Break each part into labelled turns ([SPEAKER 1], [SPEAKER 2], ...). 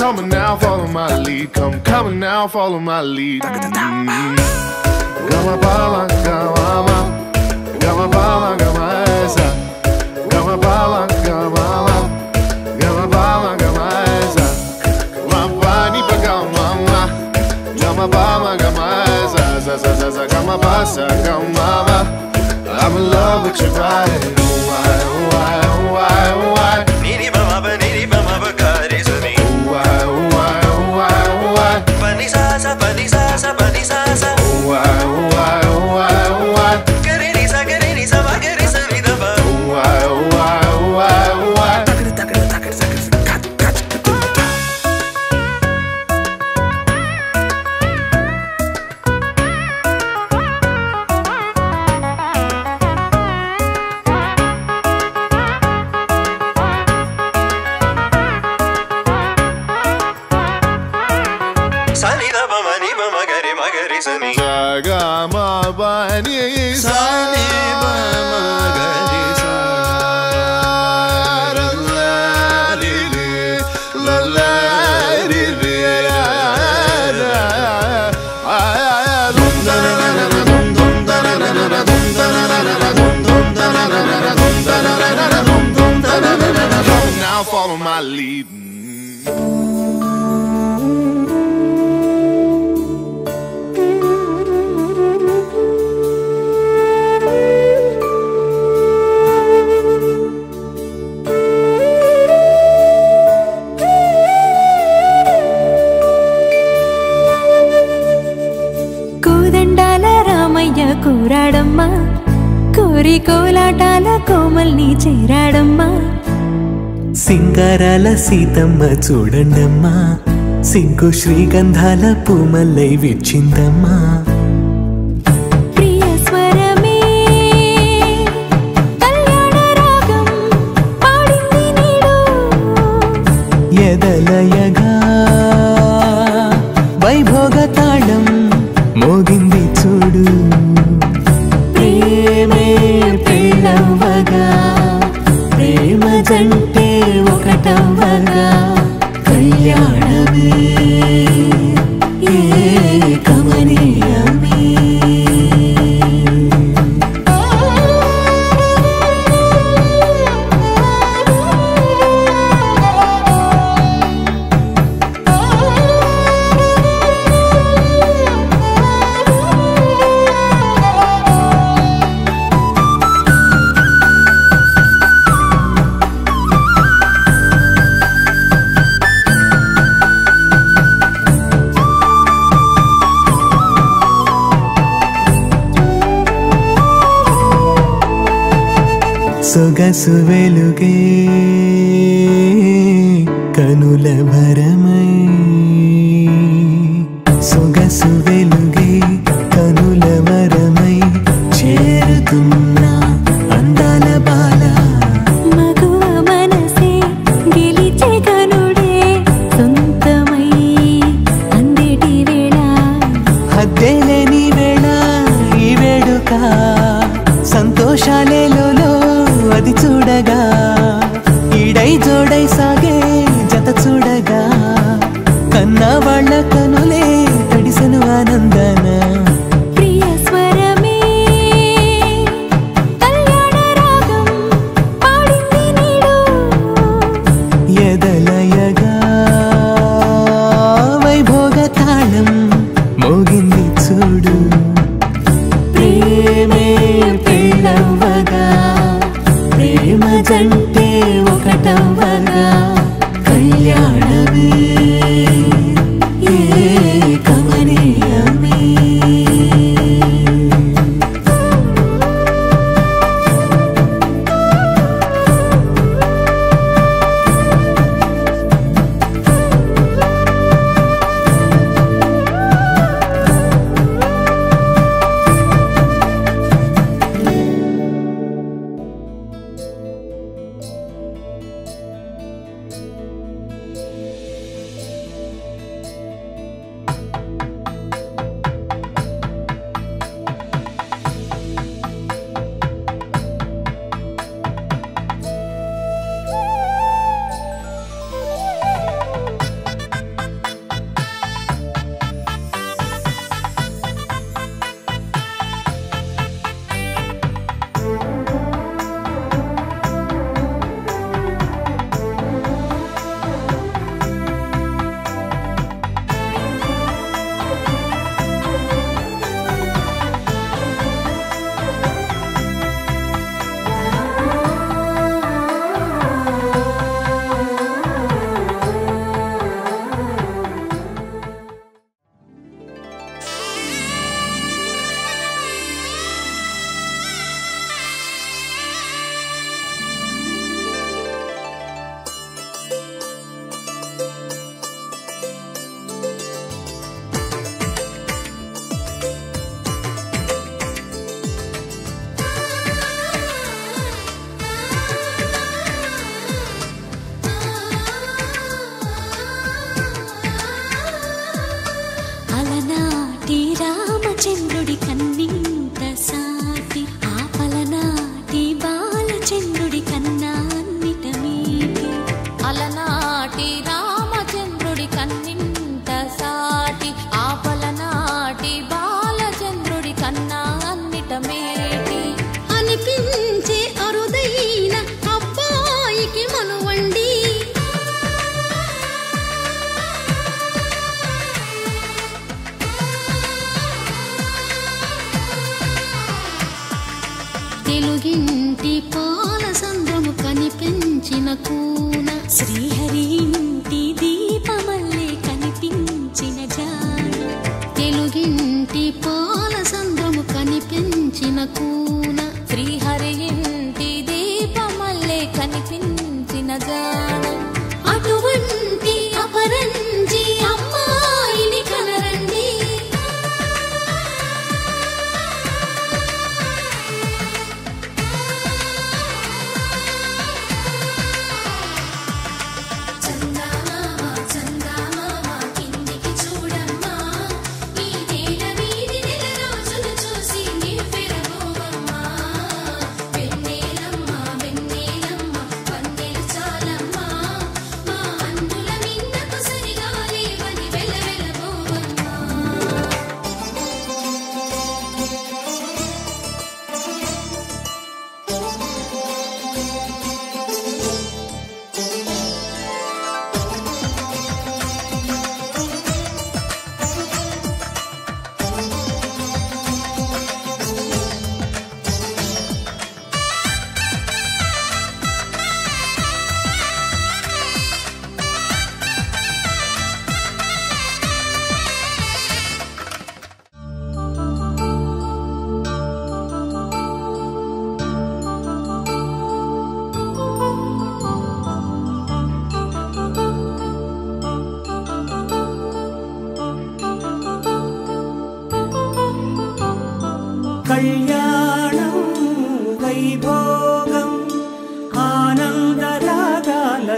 [SPEAKER 1] Come on now, follow my lead. Come on now, follow my lead. Gama bala, gama, gama bala, gama esa. Gama bala, gama, gama bala, gama esa. Gama bani pa gama, gama bala, gama esa. Za za za za gama basa, gama. I'm in love with your body. Oh why, oh why, oh why, oh why. Niri bama ba kare sami. gonna follow my lead.
[SPEAKER 2] కోరాడమ్మా కోరి కోలాటాల కోమల్ని చేరాడమ్మా
[SPEAKER 3] సింగారాల సీతమ్మ చూడండమ్మా సింగు శ్రీగంధాల పూమల్లై విచ్చిందమ్మా
[SPEAKER 2] ప్రియ స్వరమే కళ్యాణ రాగం పాడింది నీడు
[SPEAKER 3] ఎదలయగా వైభోగ తాళం మోగింది చూడు ప్రేమే పెళ్ళవ్వగా ప్రేమ జంటే ఒకటవ్వగా కళ్యాణమే కమనీయమే సొగసు వెలుగే కనుల భరమై సొగసు వెలుగే కనుల వరమై చేరుతున్నా అందాల బాల
[SPEAKER 2] మగువ మనసే గెలిచే కనుడే సొంతమై అందేటి వేళ
[SPEAKER 3] హద్దేలేని వేళ ఈ వేడుక సంతోషాలేలో అది చూడగా ఈడై జోడై సాగే జత చూడగా కన్నా వాళ్ళ కనులే తడిసెను ఆనందన
[SPEAKER 2] ప్రియ స్వరమే కళ్యాణ రాగం పాడింది నీడు
[SPEAKER 3] ఎదలయగా వైభోగ తాళం మోగింది చూడు ప్రేమే పెళ్ళవ్వగా ప్రేమ జంటే ఒకటవ్వగా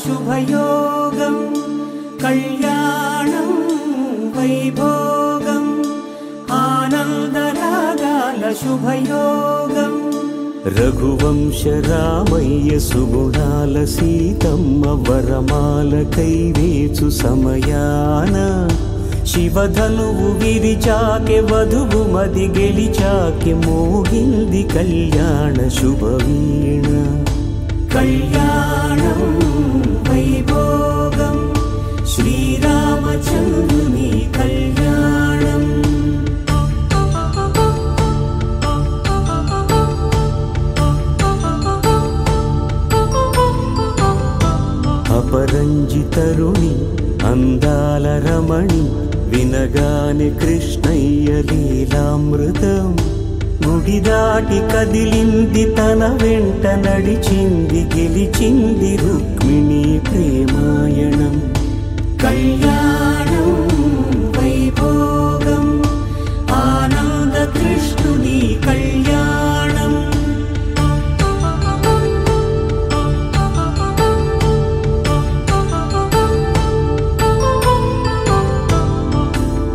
[SPEAKER 3] శుభయోగం కళ్యాణం వైభోగం ఆనందరాగాల శుభయోగం రఘువంశ రామయ్య సుగుణాల సీతమ్మ వరమాల కైవేచు సమయాన శివధనువు విరిచాకె వధువు మది గెలిచాకె మోగింది కళ్యాణ శుభవీణ కళ్యాణం వైభోగం శ్రీరామచంద్రుని కళ్యాణం అపరంజి తరుణి అందాల రమణి వినగానే కృష్ణయ్య లీలామృతం గుడి దాటి కదిలింది తన వెంట నడిచింది గెలిచింది రుక్మిణి ప్రేమాయణం కళ్యాణం వైభోగం ఆనంద కృష్ణుని కళ్యాణం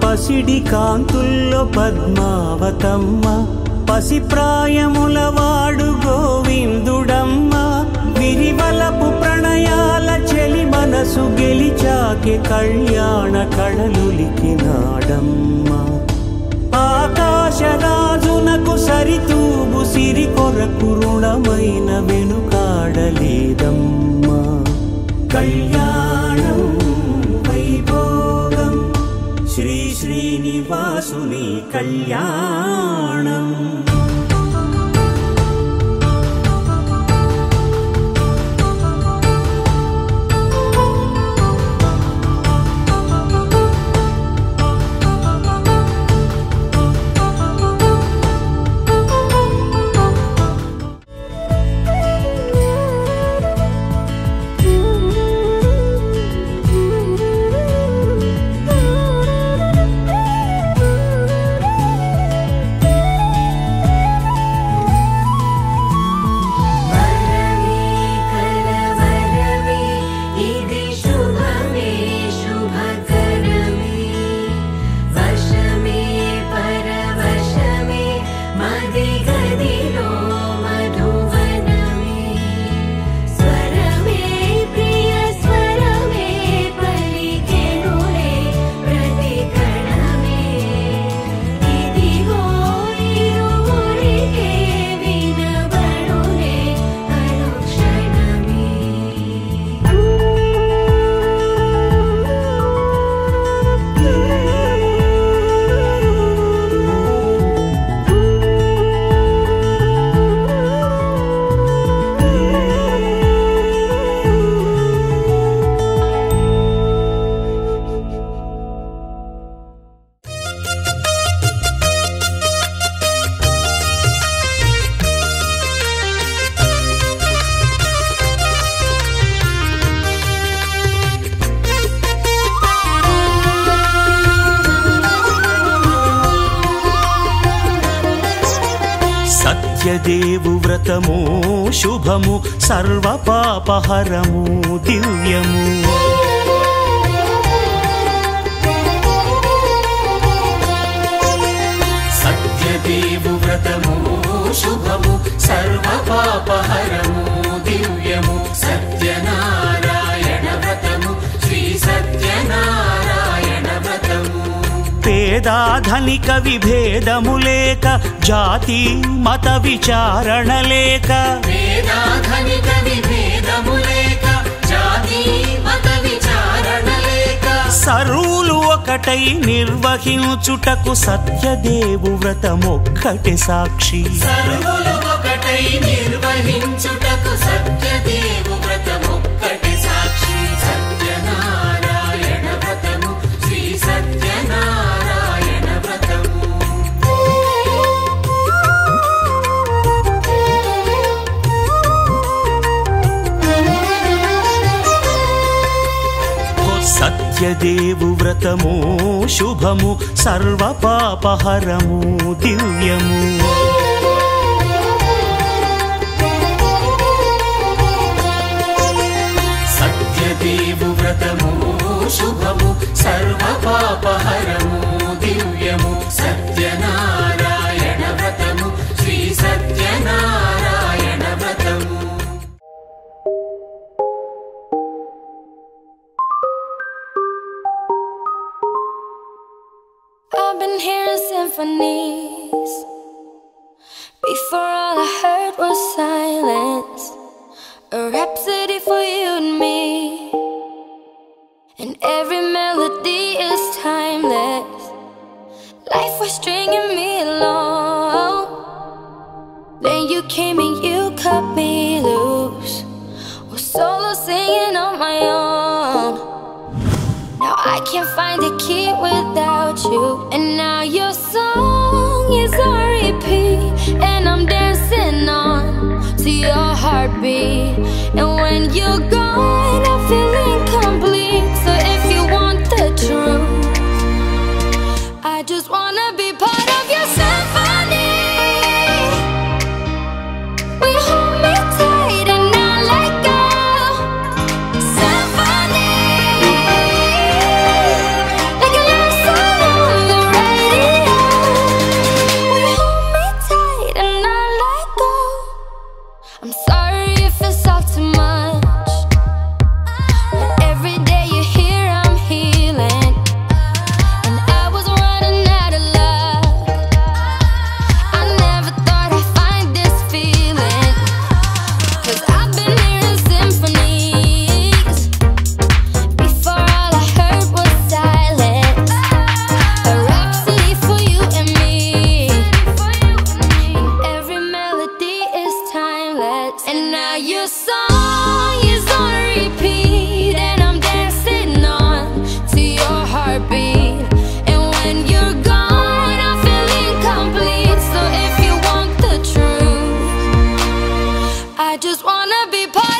[SPEAKER 3] పసిడి కాంతుల్లో పద్మావతమ్మ పసిప్రాయముల వాడు గోవిందుడమ్మ విరివలపు ప్రణయాల చెలి మనసు గెలిచాకె కళ్యాణ కళలులికినాడమ్మ ఆకాశరాజునకు సరితూగు సిరి కొరకు రుణమైన వెనుకాడలేదమ్మ కళ్యాణం వైభోగం శ్రీ శ్రీనివాసుని కళ్యాణం సత్యదేవు వ్రతము శుభము సర్వపాపహరము దివ్యము సత్యదేవు వ్రతము శుభము సర్వపాపహరము దివ్యము సత్యనారాయణ వ్రతము శ్రీ సత్యనారాయణ వ్రతము పేదాధనిక విభేదము లేక జాతి మత విచారణ లేక పేదాధనిక విభేదము లేక జాతి మత విచారణ లేక సర్వులు ఒకటై నిర్వహించుటకు సత్యదేవు వ్రతమొక్కటి సాక్షి సర్వులు ఒకటై నిర్వహించుటకు సత్యదేవు వ్రతమొక్కటి సాక్షి సత్యనారాయణ వ్రతము శ్రీ సత్యనారాయణ వ్రతము సత్యదేవు వ్రతము శుభము సర్వపాపహరము దివ్యము
[SPEAKER 2] symphonies. Before all I heard was silence, a rhapsody for you and me. And every melody is timeless. Life was stringing me along. Then you came and you cut me loose. Was solo singing on my own. Now I can't find a key without you. And now your song is on repeat, and I'm dancing on to your heartbeat. And when you're gone, I feel incomplete. So if you want the truth, I just wanna be part of your symphony. We hold me tight and not let go. Symphony, like a love song on the radio. We hold me tight and not let go. I'm sorry if it's all too much, but every day you're here I'm healing. And I was running out of luck. I never thought I'd find this feeling, 'cause I've been hearing symphonies. Before all I heard was silence, a rhapsody for you and me. And every melody is timeless. And now your song is on repeat, and I'm dancing on to your heartbeat. And when you're gone, I feel incomplete. So if you want the truth, I just wanna be part